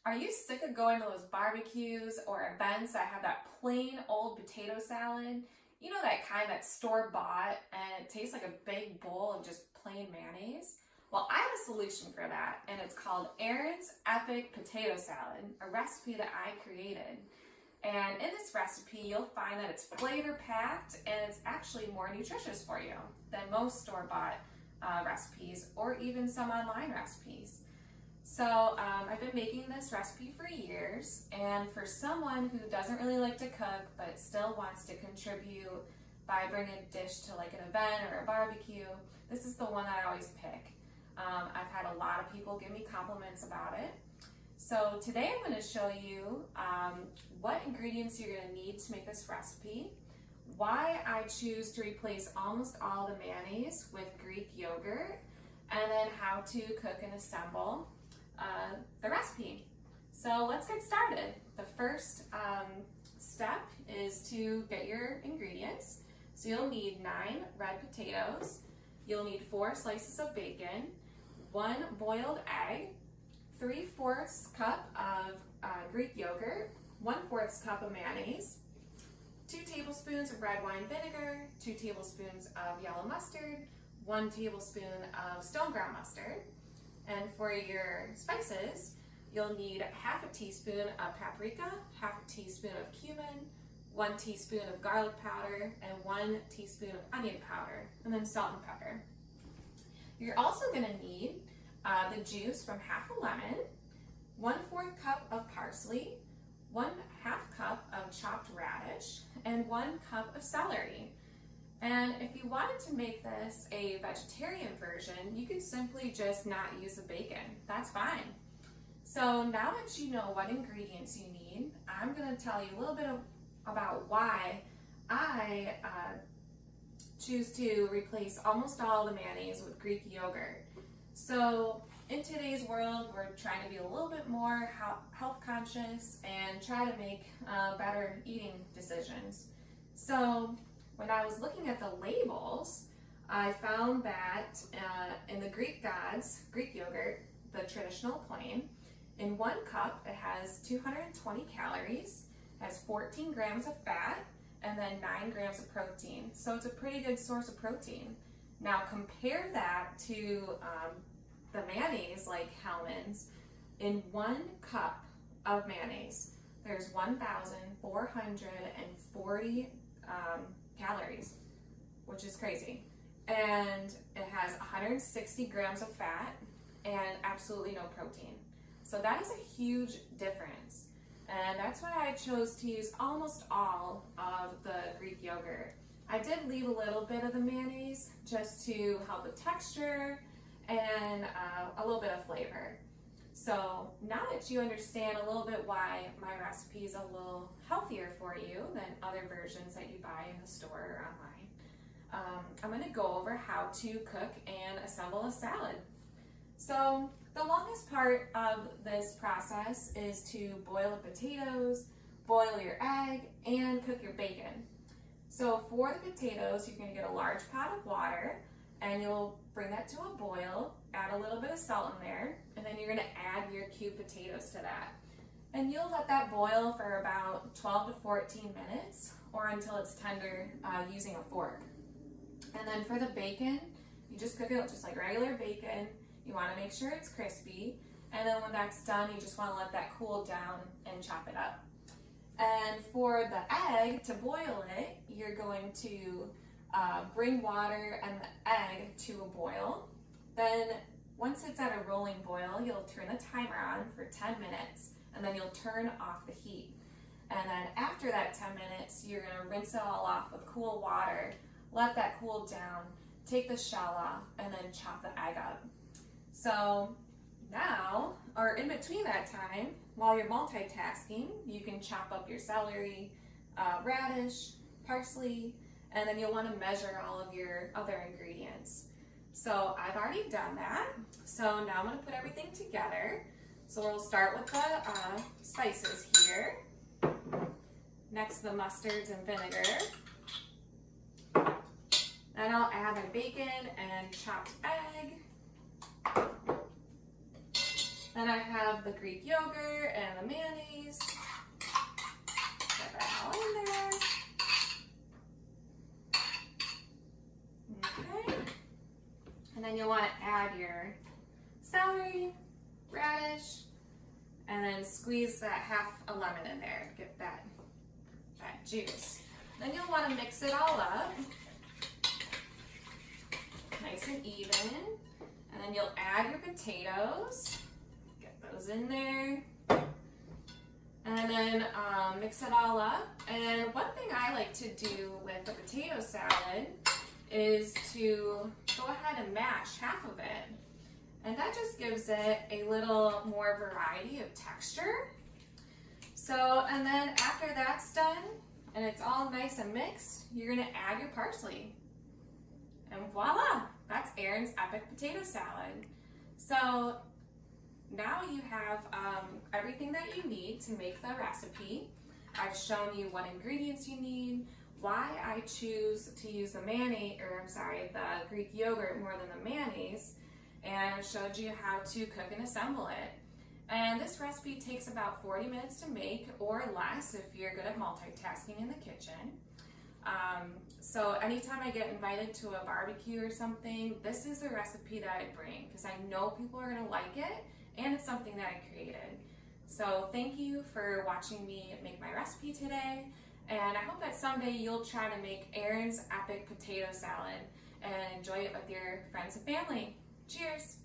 Are you sick of going to those barbecues or events that have that plain old potato salad? You know, that kind that's store-bought and it tastes like a big bowl of just plain mayonnaise? Well, I have a solution for that, and it's called Erin's Epic Potato Salad, a recipe that I created. And in this recipe, you'll find that it's flavor-packed and it's actually more nutritious for you than most store-bought recipes or even some online recipes. So I've been making this recipe for years, and for someone who doesn't really like to cook but still wants to contribute by bringing a dish to like an event or a barbecue, this is the one that I always pick. I've had a lot of people give me compliments about it. So today I'm going to show you what ingredients you're going to need to make this recipe, why I choose to replace almost all the mayonnaise with Greek yogurt, and then how to cook and assemble the recipe. So let's get started. The first step is to get your ingredients. So you'll need 9 red potatoes, you'll need 4 slices of bacon, 1 boiled egg, 3/4 cup of Greek yogurt, 1/4 cup of mayonnaise, 2 tablespoons of red wine vinegar, 2 tablespoons of yellow mustard, 1 tablespoon of stone ground mustard. And for your spices, you'll need 1/2 teaspoon of paprika, 1/2 teaspoon of cumin, 1 teaspoon of garlic powder, and 1 teaspoon of onion powder, and then salt and pepper. You're also going to need the juice from half a lemon, 1/4 cup of parsley, 1/2 cup of chopped radish, and 1 cup of celery. And if you wanted to make this a vegetarian version, you could simply just not use the bacon. That's fine. So now that you know what ingredients you need, I'm going to tell you a little bit about why I choose to replace almost all the mayonnaise with Greek yogurt. So in today's world, we're trying to be a little bit more health conscious and try to make better eating decisions. So when I was looking at the labels, I found that in the Greek Gods Greek yogurt, the traditional plain, in 1 cup it has 220 calories, has 14 grams of fat, and then 9 grams of protein. So it's a pretty good source of protein. Now compare that to the mayonnaise like Hellmann's. In 1 cup of mayonnaise, there's 1,440 calories, which is crazy. And it has 160 grams of fat and absolutely no protein. So that is a huge difference. And that's why I chose to use almost all of the Greek yogurt. I did leave a little bit of the mayonnaise just to help with texture and a little bit of flavor. So now that you understand a little bit why my recipe is a little healthier for you than other versions that you buy in the store or online, I'm going to go over how to cook and assemble a salad. So the longest part of this process is to boil the potatoes, boil your egg, and cook your bacon. So for the potatoes, you're going to get a large pot of water, and you'll bring that to a boil, add a little bit of salt in there, and then you're going to add your cubed potatoes to that. And you'll let that boil for about 12 to 14 minutes or until it's tender using a fork. And then for the bacon, you just cook it just like regular bacon. You want to make sure it's crispy, and then when that's done, you just want to let that cool down and chop it up. And for the egg, to boil it, you're going to bring water and the egg to a boil. Then once it's at a rolling boil, you'll turn the timer on for 10 minutes, and then you'll turn off the heat. And then after that 10 minutes, you're going to rinse it all off with cool water, let that cool down, take the shell off, and then chop the egg up. So now, or in between that time, while you're multitasking, you can chop up your celery, radish, parsley, and then you'll want to measure all of your other ingredients. So I've already done that. So now I'm going to put everything together. So we'll start with the spices here. Next, the mustards and vinegar. Then I'll add my bacon and chopped egg. Then I have the Greek yogurt and the mayonnaise. Get that all in there. Okay. And then you'll want to add your celery, radish, and then squeeze that half a lemon in there to get that juice. Then you'll want to mix it all up, nice and even. And then you'll add your potatoes, get those in there. And then mix it all up. And one thing I like to do with the potato salad is to go ahead and mash half of it. And that just gives it a little more variety of texture. So, and then after that's done, and it's all nice and mixed, you're gonna add your parsley. And voila, that's Erin's Epic Potato Salad. So now you have everything that you need to make the recipe. I've shown you what ingredients you need, why I choose to use the the Greek yogurt more than the mayonnaise, and I've showed you how to cook and assemble it. And this recipe takes about 40 minutes to make or less if you're good at multitasking in the kitchen. So anytime I get invited to a barbecue or something, this is the recipe that I bring because I know people are gonna like it and it's something that I created. So thank you for watching me make my recipe today, and I hope that someday you'll try to make Erin's Epic Potato Salad and enjoy it with your friends and family. Cheers!